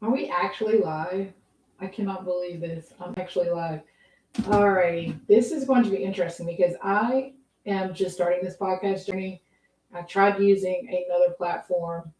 Are we actually live? I cannot believe this. I'm actually live. Alrighty. This is going to be interesting because I am just starting this podcast journey. I tried using another platform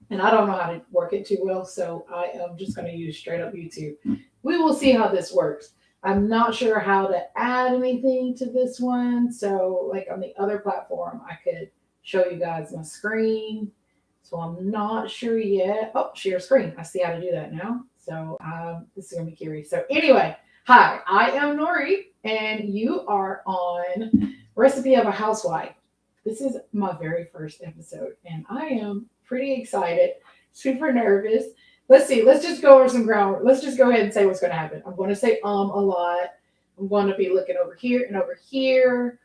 and I don't know how to work it too well, so I am just going to use straight up YouTube. We will see how this works. I'm not sure how to add anything to this one, so like on the other platform, I could show you guys my screen. So I'm not sure yet. Oh, share screen. I see how to do that now. So this is gonna be curious. So anyway, hi, I am Nori, and you are on Recipe of a Housewife. This is my very first episode, and I am pretty excited, super nervous. Let's see. Let's just go over some ground. Let's just go ahead and say what's going to happen. I'm going to say a lot. I'm going to be looking over here and over here.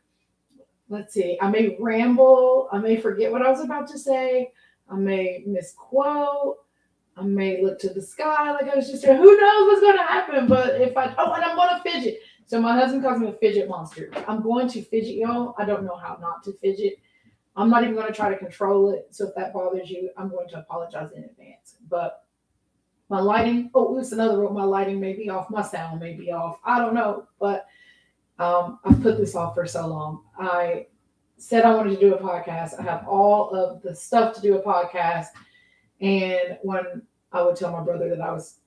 Let's see. I may ramble. I may forget what I was about to say. I may misquote. I may look to the sky like I was just saying. Who knows what's going to happen? But if I, oh, and I'm going to fidget. So my husband calls me a fidget monster. I'm going to fidget, y'all. I don't know how not to fidget. I'm not even going to try to control it. So if that bothers you, I'm going to apologize in advance. But my lighting, oh, it's another one. My lighting may be off. My sound may be off. I don't know. But I've put this off for so long. I said I wanted to do a podcast. I have all of the stuff to do a podcast. And when I would tell my brother that I was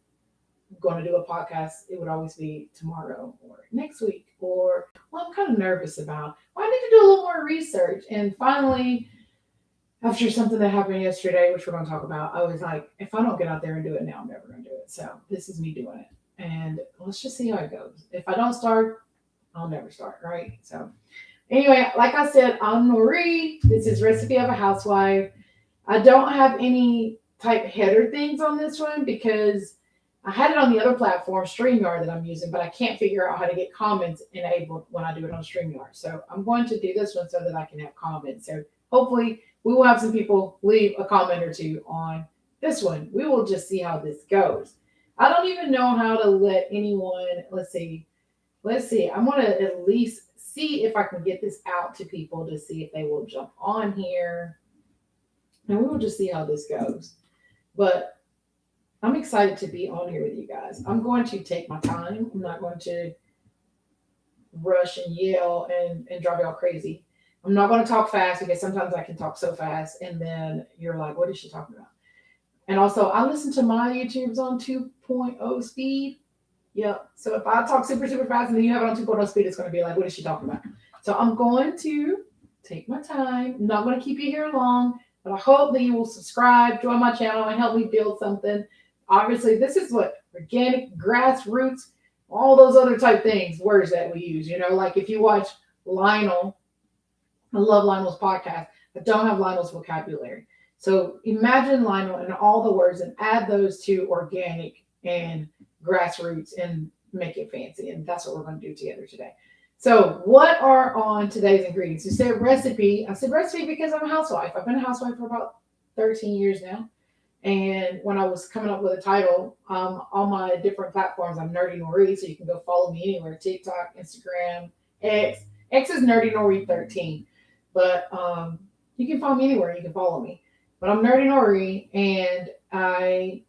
going to do a podcast, it would always be tomorrow or next week. Or, well, I'm kind of nervous about, well, I need to do a little more research. And finally, after something that happened yesterday, which we're going to talk about, I was like, if I don't get out there and do it now, I'm never going to do it. So this is me doing it. And let's just see how it goes. If I don't start, I'll never start, right? So anyway, like I said, I'm Nori. This is Recipe of a Housewife. I don't have any type header things on this one because I had it on the other platform, StreamYard, that I'm using, but I can't figure out how to get comments enabled when I do it on StreamYard. So I'm going to do this one so that I can have comments. So hopefully we will have some people leave a comment or two on this one. We will just see how this goes. I don't even know how to let anyone, let's see. I'm going to at least see if I can get this out to people to see if they will jump on here. And we will just see how this goes. But I'm excited to be on here with you guys. I'm going to take my time. I'm not going to rush and yell and drive y'all crazy. I'm not going to talk fast because sometimes I can talk so fast and then you're like, what is she talking about? And also, I listen to my YouTubes on 2.0 speed. Yep. So if I talk super, super fast and then you have it on 2.0 speed, it's going to be like, what is she talking about? So I'm going to take my time. I'm not going to keep you here long, but I hope that you will subscribe, join my channel, and help me build something. Obviously, this is what organic, grassroots, all those other type things, words that we use. You know, like if you watch Lionel, I love Lionel's podcast. I don't have Lionel's vocabulary. So imagine Lionel and all the words and add those to organic and grassroots and make it fancy. And that's what we're going to do together today. So what are on today's ingredients? You said recipe. I said recipe because I'm a housewife. I've been a housewife for about 13 years now. And when I was coming up with a title, on my different platforms, I'm Nerdy Nori, so you can go follow me anywhere. TikTok, Instagram, X. X is Nerdy Nori 13. But you can follow me anywhere. You can follow me. But I'm Nerdy Nori, and I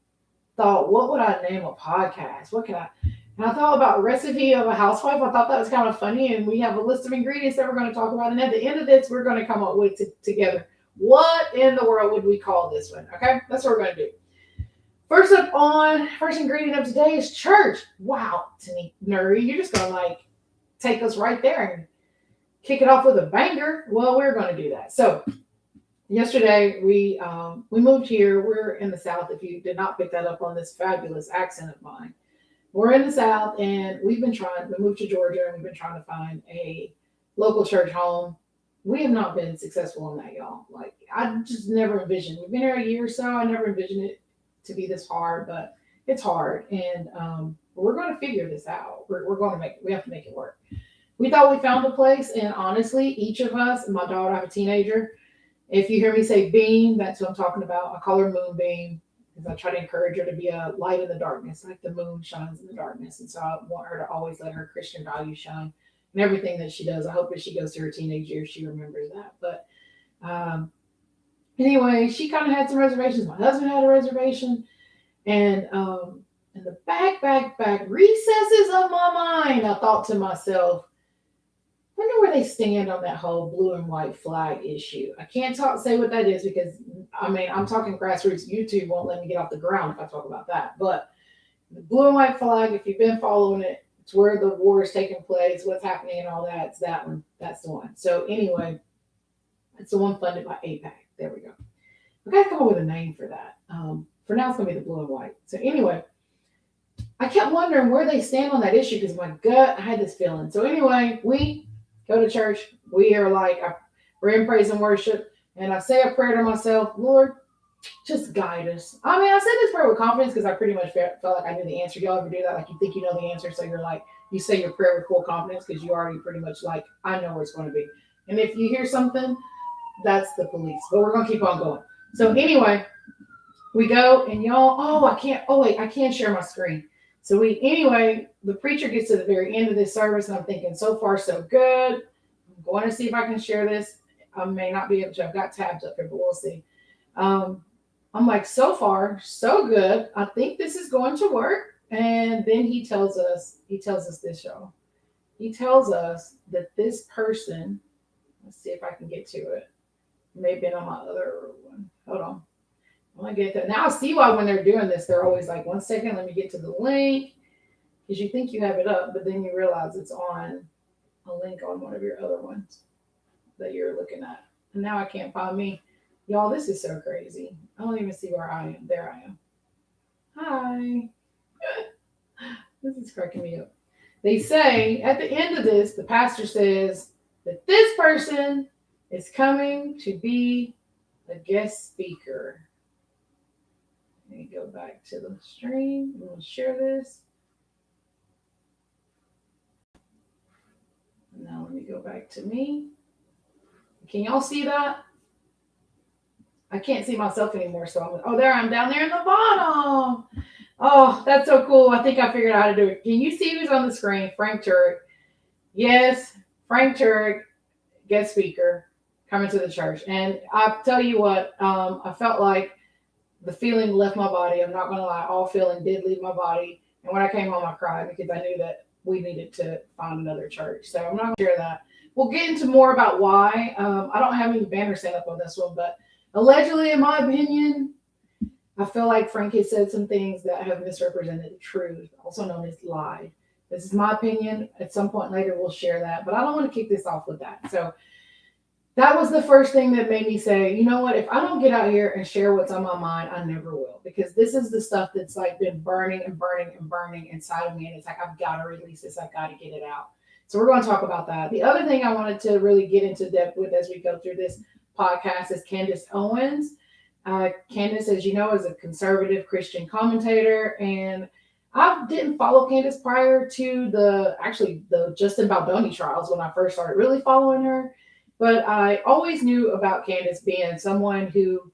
thought, what would I name a podcast? What can I? And I thought about Recipe of a Housewife. I thought that was kind of funny, and we have a list of ingredients that we're going to talk about. And at the end of this, we're going to come up with together what in the world would we call this one? Okay, that's what we're going to do. First ingredient of today is church. Wow, Nuri, you're just going to like take us right there and kick it off with a banger. Well, we're going to do that. So yesterday we moved here. We're in the South. If you did not pick that up on this fabulous accent of mine, we're in the South, and we moved to Georgia, and we've been trying to find a local church home. We have not been successful in that, y'all. Like, I just never envisioned. We've been here a year or so. I never envisioned it to be this hard, but it's hard. And we're going to figure this out. We have to make it work. We thought we found a place, and honestly, each of us, and my daughter, I have a teenager. If you hear me say beam, that's what I'm talking about. I call her Moonbeam because I try to encourage her to be a light in the darkness, like the moon shines in the darkness. And so I want her to always let her Christian values shine. And everything that she does. I hope as she goes through her teenage years, she remembers that. But anyway, she kind of had some reservations. My husband had a reservation. And in the back recesses of my mind, I thought to myself, wonder where they stand on that whole blue and white flag issue. I can't say what that is because I mean I'm talking grassroots. YouTube won't let me get off the ground if I talk about that. But the blue and white flag, if you've been following it, it's where the war is taking place, what's happening and all that. It's that one. That's the one. So anyway, it's the one funded by APAC. There we go. I gotta come up with a name for that. For now, it's gonna be the blue and white. So anyway, I kept wondering where they stand on that issue because my gut, I had this feeling. So anyway, we go to church. We are like, we're in praise and worship. And I say a prayer to myself, Lord, just guide us. I mean, I said this prayer with confidence because I pretty much felt like I knew the answer. Y'all ever do that? Like you think you know the answer. So you're like, you say your prayer with full confidence because you already pretty much like, I know where it's going to be. And if you hear something, that's the police. But we're going to keep on going. So anyway, we go and y'all, I can't share my screen. So anyway, the preacher gets to the very end of this service and I'm thinking, so far, so good. I'm going to see if I can share this. I may not be able to. I've got tabs up here, but we'll see. I'm like, so far, so good. I think this is going to work. And then he tells us this, y'all. He tells us that this person, let's see if I can get to it. Maybe on my other one. Hold on. I want to get that. Now I see why when they're doing this, they're always like, 1 second, let me get to the link. Because you think you have it up, but then you realize it's on a link on one of your other ones that you're looking at. And now I can't find me. Y'all, this is so crazy. I don't even see where I am. There I am. Hi. This is cracking me up. They say at the end of this, the pastor says that this person is coming to be a guest speaker. Let me go back to the stream. I'm going to share this. Now let me go back to me. Can y'all see that? I can't see myself anymore. So there I'm down there in the bottom. Oh, that's so cool. I think I figured out how to do it. Can you see who's on the screen? Frank Turek. Yes, Frank Turek, guest speaker, coming to the church. And I tell you what, I felt like the feeling left my body. I'm not going to lie. All feeling did leave my body. And when I came home, I cried because I knew that we needed to find another church. So I'm not going to share that. We'll get into more about why. I don't have any banners set up on this one, but allegedly, in my opinion, I feel like Frank has said some things that have misrepresented the truth, also known as lied. This is my opinion. At some point later, we'll share that, but I don't want to kick this off with that. So that was the first thing that made me say, you know what, if I don't get out here and share what's on my mind, I never will. Because this is the stuff that's like been burning and burning and burning inside of me. And it's like, I've got to release this. I've got to get it out. So we're going to talk about that. The other thing I wanted to really get into depth with as we go through this podcast is Candace Owens. Candace, as you know, is a conservative Christian commentator. And I didn't follow Candace prior to the Justin Baldoni trials when I first started really following her. But I always knew about Candace being someone who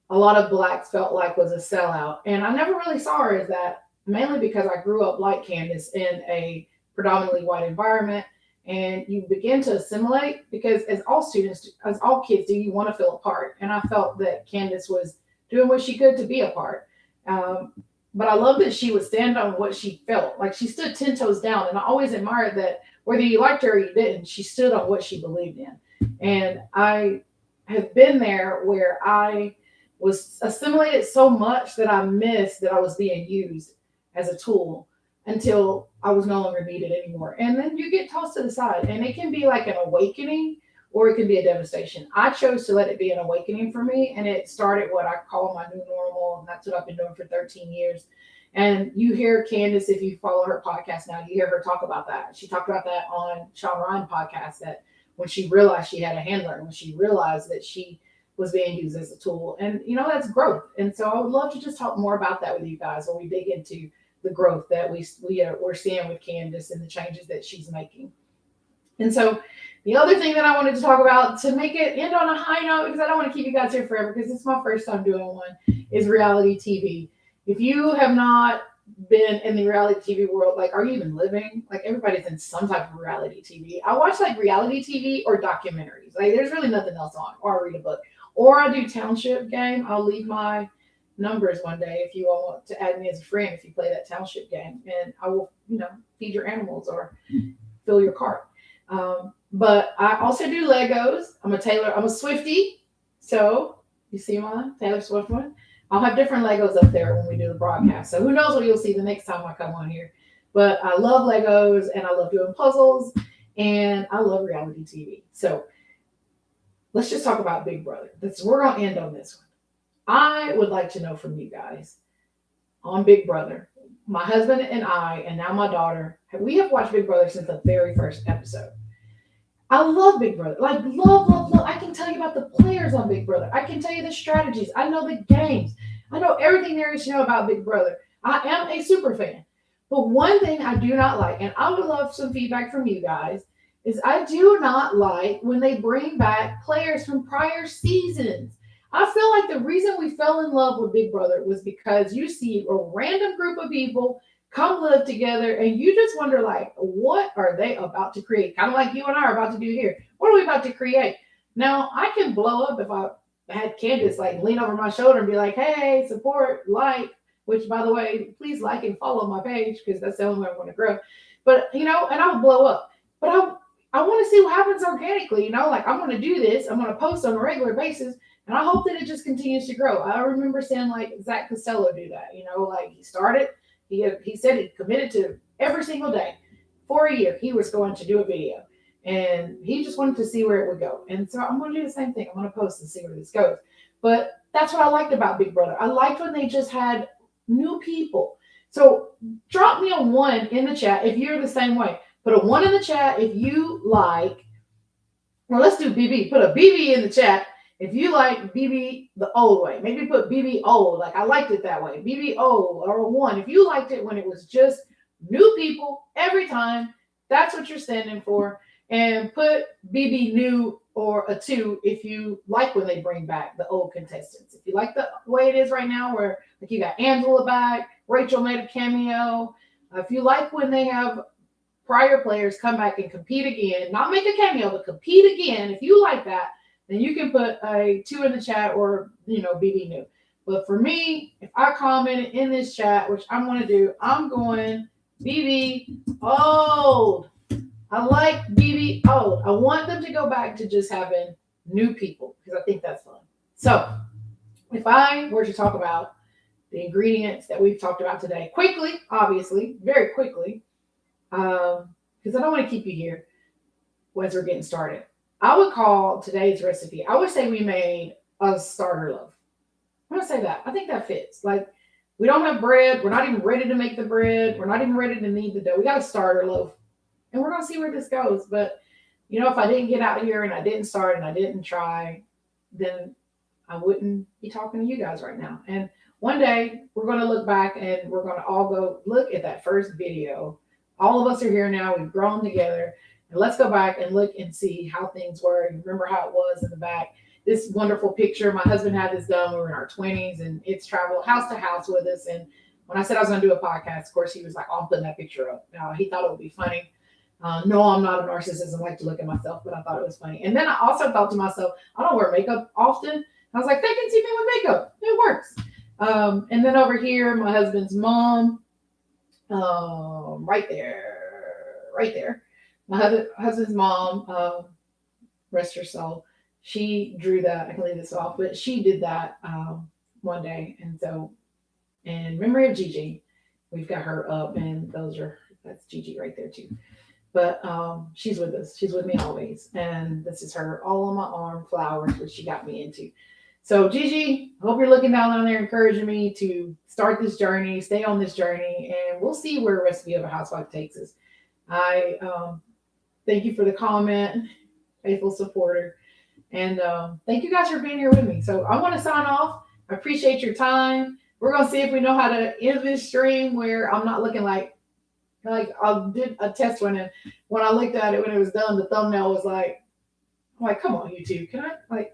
a lot of Blacks felt like was a sellout. And I never really saw her as that, mainly because I grew up like Candace in a predominantly white environment. And you begin to assimilate because as all kids do, you want to feel a part. And I felt that Candace was doing what she could to be a part. But I love that she would stand on what she felt. Like she stood 10 toes down. And I always admired that whether you liked her or you didn't, she stood on what she believed in. And I have been there where I was assimilated so much that I missed that I was being used as a tool until I was no longer needed anymore. And then you get tossed to the side. And it can be like an awakening or it can be a devastation. I chose to let it be an awakening for me. And it started what I call my new normal. And that's what I've been doing for 13 years. And you hear Candace, if you follow her podcast now, you hear her talk about that. She talked about that on Sean Ryan podcast, that when she realized she had a handler, when she realized that she was being used as a tool. And, that's growth. And so I would love to just talk more about that with you guys when we dig into the growth that we're seeing with Candace and the changes that she's making. And so the other thing that I wanted to talk about to make it end on a high note, because I don't want to keep you guys here forever, because it's my first time doing one, is reality TV. If you have not been in the reality TV world, like, are you even living? Like, everybody's in some type of reality TV. I watch like reality TV or documentaries. Like, there's really nothing else on. Or I read a book. Or I do Township Game. I'll leave my numbers one day if you all want to add me as a friend if you play that township game, and I will, feed your animals or fill your cart. But I also do Legos. I'm a Swiftie. So you see my Taylor Swift one. I'll have different Legos up there when we do the broadcast. So who knows what you'll see the next time I come on here. But I love Legos and I love doing puzzles and I love reality TV. So let's just talk about Big Brother. We're gonna end on this one. I would like to know from you guys on Big Brother. My husband and I, and now my daughter, we have watched Big Brother since the very first episode. I love Big Brother. Like, love, love, love. I can tell you about the players on Big Brother. I can tell you the strategies. I know the games. I know everything there is to know about Big Brother. I am a super fan. But one thing I do not like, and I would love some feedback from you guys, is I do not like when they bring back players from prior seasons. I feel like the reason we fell in love with Big Brother was because you see a random group of people come live together and you just wonder, like, what are they about to create? Kind of like you and I are about to do here. What are we about to create? Now, I can blow up if I had Candace like lean over my shoulder and be like, hey, support, like, which by the way, please like and follow my page because that's the only way I want to grow. But, and I would blow up. But I want to see what happens organically, like I'm going to do this. I'm going to post on a regular basis. And I hope that it just continues to grow. I remember seeing like Zach Costello do that, like he started, he said he committed to every single day for a year. He was going to do a video and he just wanted to see where it would go. And so I'm going to do the same thing. I'm going to post and see where this goes. But that's what I liked about Big Brother. I liked when they just had new people. So drop me a 1 in the chat if you're the same way. Put a 1 in the chat if you like, or let's do BB. Put a BB in the chat if you like BB the old way. Maybe put BB old. Like I liked it that way. BB old or a 1. If you liked it when it was just new people every time, that's what you're standing for. And put BB new or a 2 if you like when they bring back the old contestants. If you like the way it is right now where like you got Angela back, Rachel made a cameo. If you like when they have prior players come back and compete again, not make a cameo, but compete again. If you like that, then you can put a 2 in the chat or, BB new. But for me, if I comment in this chat, which I'm going to do, I'm going BB old. I like BB old. I want them to go back to just having new people because I think that's fun. So if I were to talk about the ingredients that we've talked about today, quickly, obviously, very quickly, because I don't want to keep you here as we're getting started. I would call today's recipe, I would say we made a starter loaf. I'm going to say that. I think that fits. Like, we don't have bread. We're not even ready to make the bread. We're not even ready to knead the dough. We got a starter loaf. And we're going to see where this goes. But, if I didn't get out here and I didn't start and I didn't try, then I wouldn't be talking to you guys right now. And one day we're going to look back and we're going to all go look at that first video. All of us are here now. We've grown together. And let's go back and look and see how things were. And remember how it was in the back. This wonderful picture. My husband had this done when we were in our 20s. And it's traveled house to house with us. And when I said I was going to do a podcast, of course, he was like, oh, I'm putting that picture up. He thought it would be funny. No, I'm not a narcissist. I like to look at myself, but I thought it was funny. And then I also thought to myself, I don't wear makeup often. I was like, they can see me with makeup. It works. And then over here, my husband's mom, right there. My husband's mom, rest her soul, she drew that. I can leave this off, but she did that one day. And so, in memory of Gigi, we've got her up, and that's Gigi right there too. But she's with us. She's with me always. And this is her all on my arm flowers, which she got me into. So Gigi, I hope you're looking down on there, encouraging me to start this journey, stay on this journey, and we'll see where Recipe of a Housewife takes us. I thank you for the comment, faithful supporter. And thank you guys for being here with me. So I want to sign off. I appreciate your time. We're going to see if we know how to end this stream where I'm not looking like I did a test one, and when I looked at it when it was done, the thumbnail was like, I'm like, come on, YouTube, can I,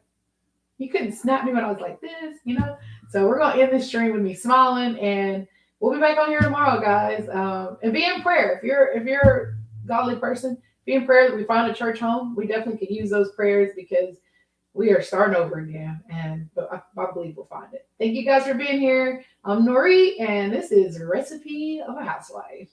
you couldn't snap me when I was like this, So we're going to end this stream with me smiling, and we'll be back on here tomorrow, guys. And be in prayer. If you're a godly person, be in prayer that we find a church home. We definitely could use those prayers because we are starting over again, but I believe we'll find it. Thank you guys for being here. I'm Nori, and this is Recipe of a Housewife.